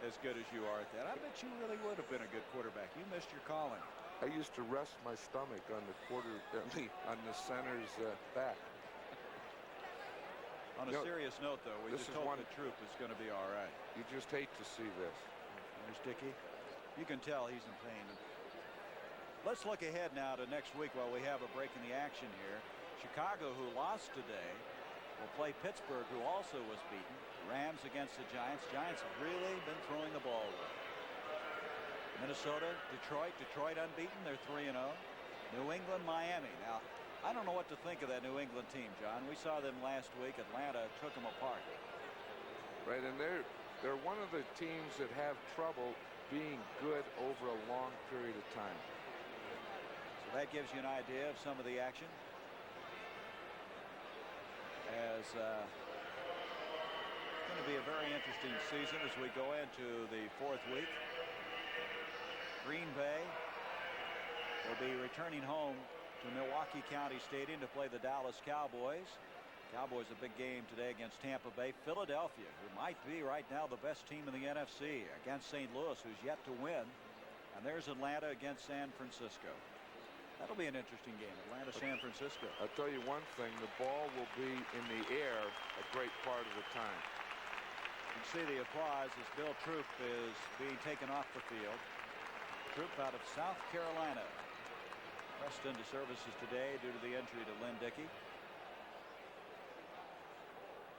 Speaker 1: as good as you are at that, I bet you really would have been a good quarterback. You missed your calling.
Speaker 2: I used to rest my stomach on the center's back.
Speaker 1: On a serious note, though, we just hope the Troop is going to be all right.
Speaker 2: You just hate to see this.
Speaker 1: There's Dickey. You can tell he's in pain. Let's look ahead now to next week while we have a break in the action here. Chicago, who lost today, will play Pittsburgh, who also was beaten. Rams against the Giants. Giants have really been throwing the ball away. Minnesota, Detroit unbeaten. They're 3-0. New England, Miami. Now, I don't know what to think of that New England team, John. We saw them last week. Atlanta took them apart.
Speaker 2: Right, and they're one of the teams that have trouble being good over a long period of time.
Speaker 1: So that gives you an idea of some of the action. As it's going to be a very interesting season as we go into the 4th week. Green Bay will be returning home to Milwaukee County Stadium to play the Dallas Cowboys. Cowboys a big game today against Tampa Bay. Philadelphia, who might be right now the best team in the NFC, against St. Louis, who's yet to win. And there's Atlanta against San Francisco. That'll be an interesting game, Atlanta, San Francisco.
Speaker 2: I'll tell you one thing, the ball will be in the air a great part of the time.
Speaker 1: You can see the applause as Bill Troop is being taken off the field. Troop out of South Carolina. Pressed into services today due to the injury to Lynn Dickey.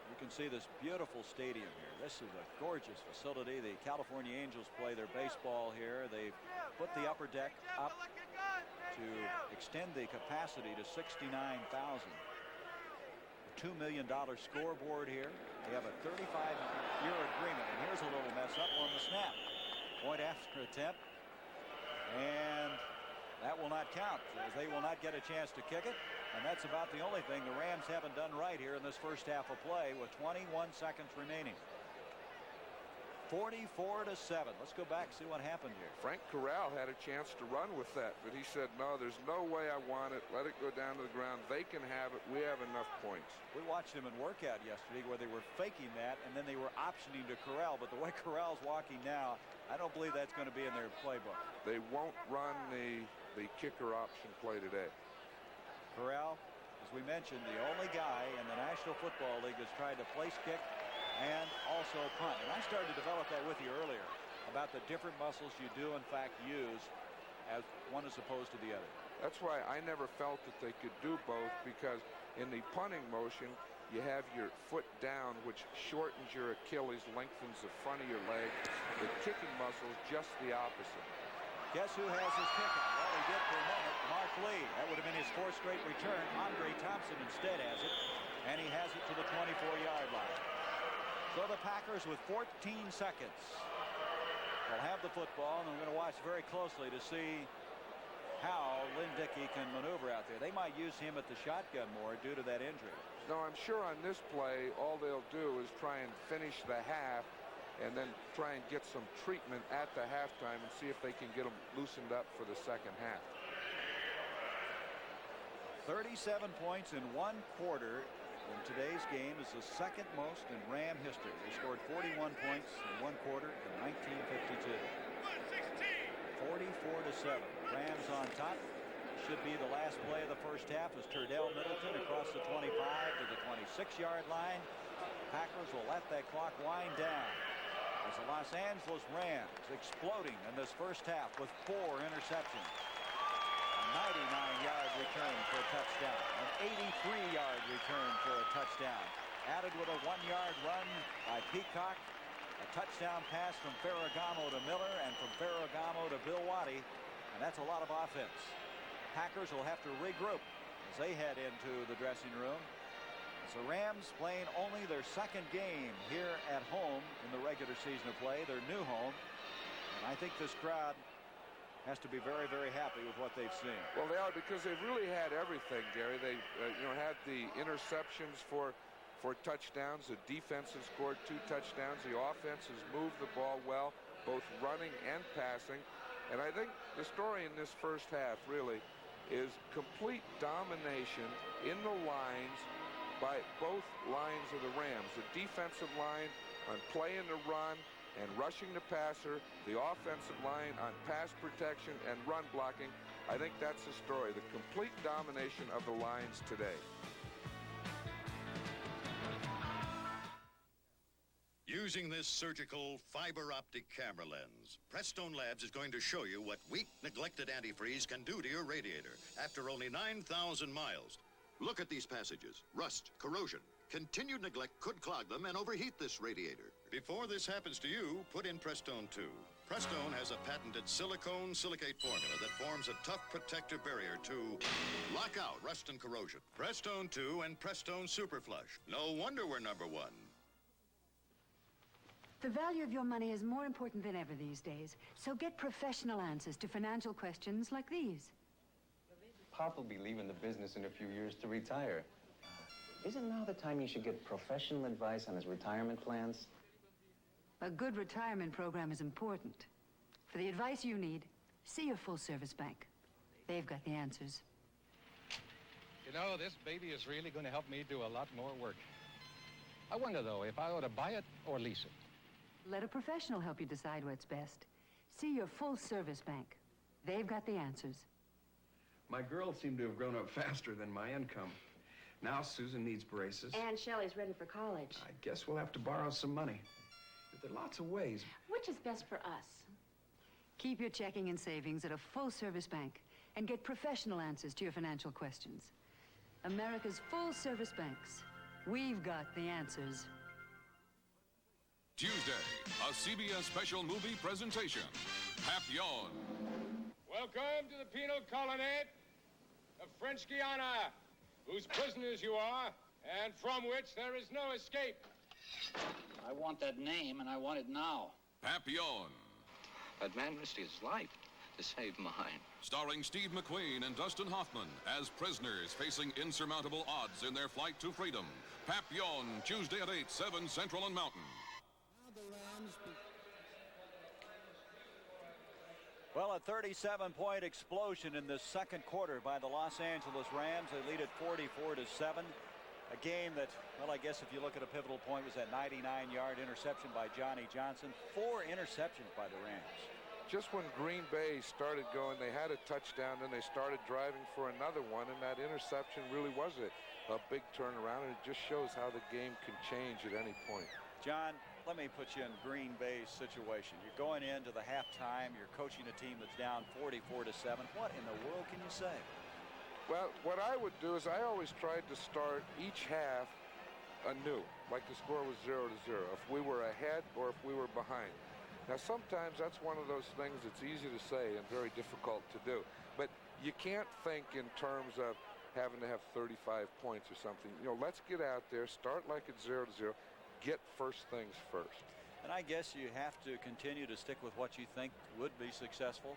Speaker 1: You can see this beautiful stadium here. This is a gorgeous facility. The California Angels play their baseball here. They've put the upper deck up to extend the capacity to 69,000. $2 million scoreboard here. They have a 35-year agreement. And here's a little mess up on the snap. Point after attempt. And that will not count, as they will not get a chance to kick it. And that's about the only thing the Rams haven't done right here in this first half of play with 21 seconds remaining. 44-7. Let's go back and see what happened here.
Speaker 2: Frank Corral had a chance to run with that, but he said, no, there's no way I want it. Let it go down to the ground. They can have it. We have enough points.
Speaker 1: We watched him in workout yesterday where they were faking that, and then they were optioning to Corral. But the way Corral's walking now, I don't believe that's going to be in their playbook.
Speaker 2: They won't run the kicker option play today.
Speaker 1: Corral, as we mentioned, the only guy in the National Football League that's tried to place kick and also punt. And I started to develop that with you earlier about the different muscles you do in fact use as one as opposed to the other.
Speaker 2: That's why I never felt that they could do both, because in the punting motion you have your foot down, which shortens your Achilles, lengthens the front of your leg. The kicking muscle is just the opposite.
Speaker 1: Guess who has his kickoff? Well, he did for a moment. Mark Lee. That would have been his 4th straight return. Andre Thompson instead has it, and he has it to the 24-yard line. So the Packers with 14 seconds will have the football, and we're going to watch very closely to see how Lynn Dickey can maneuver out there. They might use him at the shotgun more due to that injury.
Speaker 2: No, I'm sure on this play all they'll do is try and finish the half and then try and get some treatment at the halftime and see if they can get them loosened up for the second half.
Speaker 1: 37 points in 1 quarter in today's game is the second most in Ram history. They scored 41 points in 1 quarter in 1952. 44-7. Rams on top. Should be the last play of the first half as Turdell Middleton across the 25 to the 26-yard line. Packers will let that clock wind down as the Los Angeles Rams exploding in this first half with 4 interceptions. A 99-yard return for a touchdown. An 83-yard return for a touchdown. Added with a 1-yard run by Peacock. A touchdown pass from Ferragamo to Miller and from Ferragamo to Bill Waddy. And that's a lot of offense. Packers will have to regroup as they head into the dressing room. As the Rams playing only their 2nd game here at home in the regular season of play, their new home. And I think this crowd has to be very, very happy with what they've seen.
Speaker 2: Well, they are, because they've really had everything, Gary. They had the interceptions for touchdowns. The defense has scored 2 touchdowns. The offense has moved the ball well, both running and passing. And I think the story in this first half really is complete domination in the lines by both lines of the Rams. The defensive line on playing the run and rushing the passer, the offensive line on pass protection and run blocking. I think that's the story, the complete domination of the lines today.
Speaker 8: Using this surgical fiber optic camera lens, Prestone Labs is going to show you what weak, neglected antifreeze can do to your radiator after only 9,000 miles. Look at these passages. Rust, corrosion. Continued neglect could clog them and overheat this radiator. Before this happens to you, put in Prestone 2. Prestone has a patented silicone silicate formula that forms a tough protective barrier to lock out rust and corrosion. Prestone 2 and Prestone Super Flush. No wonder we're #1.
Speaker 16: The value of your money is more important than ever these days, so get professional answers to financial questions like these.
Speaker 17: Pop will be leaving the business in a few years to retire. Isn't now the time he should get professional advice on his retirement plans?
Speaker 16: A good retirement program is important. For the advice you need, see your full-service bank. They've got the answers.
Speaker 18: You know, this baby is really going to help me do a lot more work. I wonder, though, if I ought to buy it or lease it.
Speaker 16: Let a professional help you decide what's best. See your full-service bank. They've got the answers.
Speaker 19: My girls seem to have grown up faster than my income. Now Susan needs braces.
Speaker 20: And Shelley's ready for college.
Speaker 19: I guess we'll have to borrow some money. But there are lots of ways.
Speaker 20: Which is best for us?
Speaker 16: Keep your checking and savings at a full-service bank and get professional answers to your financial questions. America's full-service banks. We've got the answers.
Speaker 21: Tuesday, a CBS special movie presentation. Papillon.
Speaker 3: Welcome to the penal colony of French Guiana, whose prisoners you are, and from which there is no escape.
Speaker 7: I want that name, and I want it now.
Speaker 21: Papillon.
Speaker 7: That man risked his life to save mine.
Speaker 21: Starring Steve McQueen and Dustin Hoffman as prisoners facing insurmountable odds in their flight to freedom. Papillon, Tuesday at 8, 7 Central and Mountain.
Speaker 1: Well, a 37-point explosion in the second quarter by the Los Angeles Rams. They lead at 44-7. A game that, well, I guess if you look at a pivotal point, was that 99-yard interception by Johnny Johnson. 4 interceptions by the Rams.
Speaker 2: Just when Green Bay started going, they had a touchdown, then they started driving for another one, and that interception really was a big turnaround, and it just shows how the game can change at any point.
Speaker 1: John, let me put you in Green Bay's situation. You're going into the halftime. You're coaching a team that's down 44-7. What in the world can you say?
Speaker 2: Well, what I would do is I always tried to start each half anew, like the score was 0-0, if we were ahead or if we were behind. Now, sometimes that's one of those things that's easy to say and very difficult to do. But you can't think in terms of having to have 35 points or something. You know, let's get out there, start like it's 0-0, get first things first.
Speaker 1: And I guess you have to continue to stick with what you think would be successful.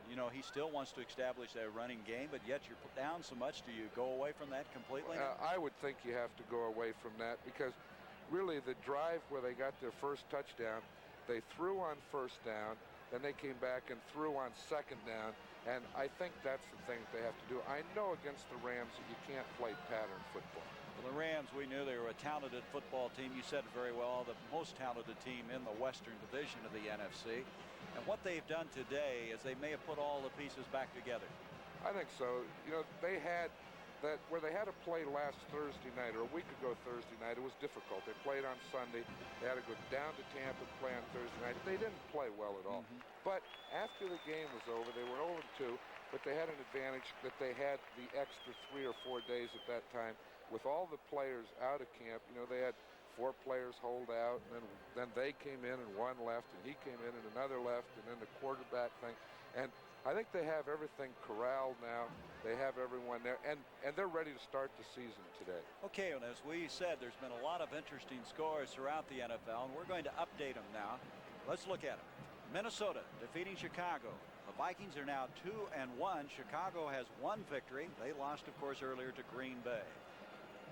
Speaker 1: You know, he still wants to establish a running game, but yet you're down so much. Do you go away from that completely?
Speaker 2: I would think you have to go away from that because really the drive where they got their first touchdown, they threw on first down, then they came back and threw on second down, and I think that's the thing that they have to do. I know against the Rams that you can't play pattern football.
Speaker 1: Well, the Rams, we knew they were a talented football team. You said it very well, the most talented team in the Western Division of the NFC. And what they've done today is they may have put all the pieces back together.
Speaker 2: I think so. You know, they had that where they had to play last Thursday night or a week ago Thursday night. It was difficult. They played on Sunday. They had to go down to Tampa and play on Thursday night. They didn't play well at all. But after the game was over, they were 0-2, but they had an advantage that they had the extra 3 or 4 days at that time with all the players out of camp. You know, they had 4 players hold out, and then they came in and one left, and he came in and another left, and then the quarterback thing. And I think they have everything corralled now. They have everyone there, and they're ready to start the season today.
Speaker 1: Okay, and as we said, there's been a lot of interesting scores throughout the NFL, and we're going to update them now. Let's look at them. Minnesota defeating Chicago. The Vikings are now 2-1. Chicago has 1 victory. They lost, of course, earlier to Green Bay.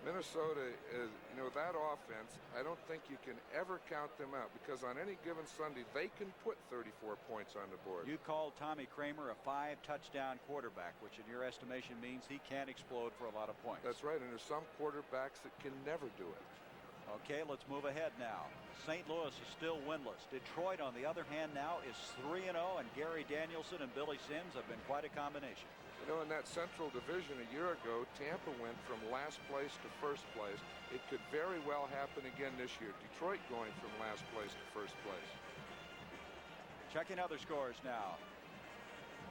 Speaker 2: Minnesota is, you know, that offense, I don't think you can ever count them out because on any given Sunday, they can put 34 points on the board.
Speaker 1: You called Tommy Kramer a 5-touchdown quarterback, which in your estimation means he can explode for a lot of points.
Speaker 2: That's right, and there's some quarterbacks that can never do it.
Speaker 1: Okay, let's move ahead now. St. Louis is still winless. Detroit, on the other hand, now is 3-0, and Gary Danielson and Billy Sims have been quite a combination.
Speaker 2: You know, in that Central Division a year ago, Tampa went from last place to first place. It could very well happen again this year. Detroit going from last place to first place.
Speaker 1: Checking other scores now.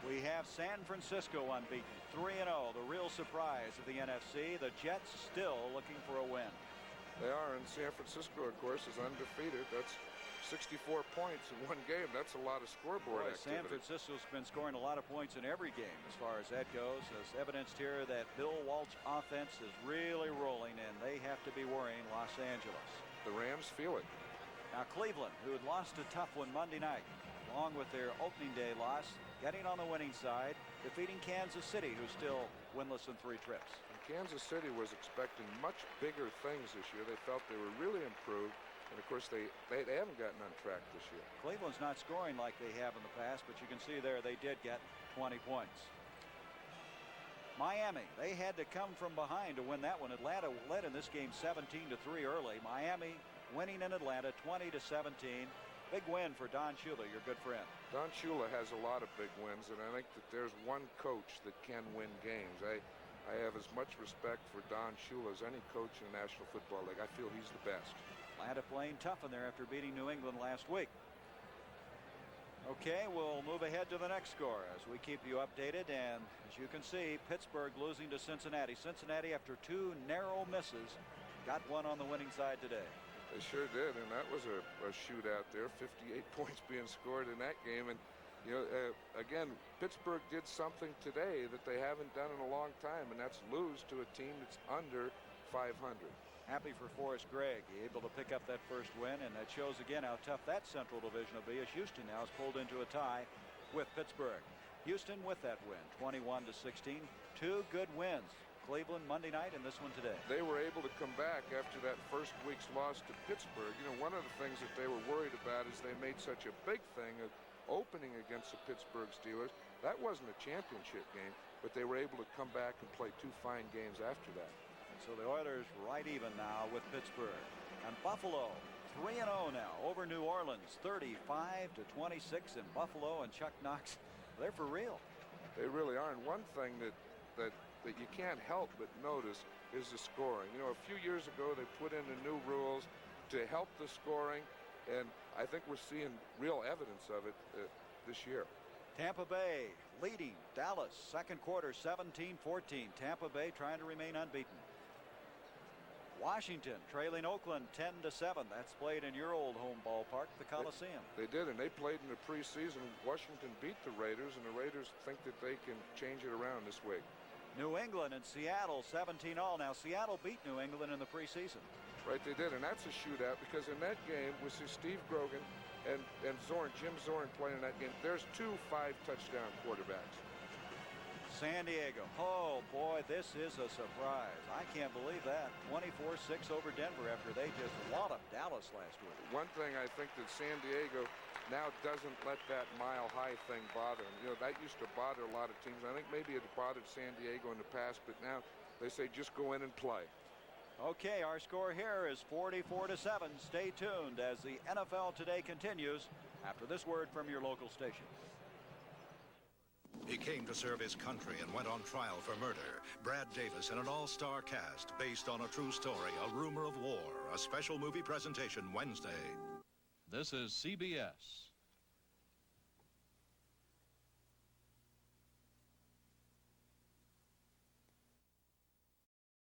Speaker 1: We have San Francisco unbeaten, 3-0, the real surprise of the NFC. The Jets still looking for a win.
Speaker 2: They are, and San Francisco, of course, is undefeated. That's 64 points in one game. That's a lot of scoreboard activity.
Speaker 1: San Francisco's been scoring a lot of points in every game as far as that goes, as evidenced here that Bill Walt's offense is really rolling, and they have to be worrying Los Angeles.
Speaker 2: The Rams feel it.
Speaker 1: Now Cleveland, who had lost a tough one Monday night, along with their opening day loss, getting on the winning side, defeating Kansas City, who's still winless in 3 trips.
Speaker 2: Kansas City was expecting much bigger things this year. They felt they were really improved. And, of course, they haven't gotten on track this year.
Speaker 1: Cleveland's not scoring like they have in the past, but you can see there they did get 20 points. Miami, they had to come from behind to win that one. Atlanta led in this game 17-3 early. Miami winning in Atlanta 20-17. Big win for Don Shula, your good friend.
Speaker 2: Don Shula has a lot of big wins, and I think that there's one coach that can win games. I have as much respect for Don Shula as any coach in the National Football League. I feel he's the best.
Speaker 1: Atlanta playing tough in there after beating New England last week. Okay, we'll move ahead to the next score as we keep you updated. And as you can see, Pittsburgh losing to Cincinnati. Cincinnati, after 2 narrow misses, got one on the winning side today.
Speaker 2: They sure did, and that was a shootout there. 58 points being scored in that game. And you know, again, Pittsburgh did something today that they haven't done in a long time, and that's lose to a team that's under 500.
Speaker 1: Happy for Forrest Gregg, able to pick up that first win, and that shows again how tough that Central Division will be as Houston now is pulled into a tie with Pittsburgh. Houston with that win, 21-16. 2 good wins. Cleveland Monday night and this one today.
Speaker 2: They were able to come back after that first week's loss to Pittsburgh. You know, one of the things that they were worried about is they made such a big thing of opening against the Pittsburgh Steelers. That wasn't a championship game, but they were able to come back and play 2 fine games after that.
Speaker 1: And so the Oilers right even now with Pittsburgh. And Buffalo 3-0 now over New Orleans, 35-26 in Buffalo, and Chuck Knox, they're for real.
Speaker 2: They really are. And one thing that you can't help but notice is the scoring. You know, a few years ago they put in the new rules to help the scoring, and I think we're seeing real evidence of it this year.
Speaker 1: Tampa Bay leading Dallas, second quarter, 17-14. Tampa Bay trying to remain unbeaten. Washington trailing Oakland 10-7. That's played in your old home ballpark, the Coliseum.
Speaker 2: They did, and they played in the preseason. Washington beat the Raiders, and the Raiders think that they can change it around this week.
Speaker 1: New England and Seattle 17-all. Now, Seattle beat New England in the preseason.
Speaker 2: Right, they did, and that's a shootout because in that game we see Steve Grogan and Jim Zorn playing in that game. There's 2 5-touchdown quarterbacks.
Speaker 1: San Diego. Oh, boy, this is a surprise. I can't believe that. 24-6 over Denver after they just walloped Dallas last week.
Speaker 2: One thing I think that San Diego now doesn't let that mile-high thing bother them. You know, that used to bother a lot of teams. I think maybe it bothered San Diego in the past, but now they say just go in and play.
Speaker 1: Okay, our score here is 44-7. Stay tuned as the NFL Today continues after this word from your local station.
Speaker 4: He came to serve his country and went on trial for murder. Brad Davis in an all-star cast based on a true story, A Rumor of War, a special movie presentation Wednesday.
Speaker 13: This is CBS.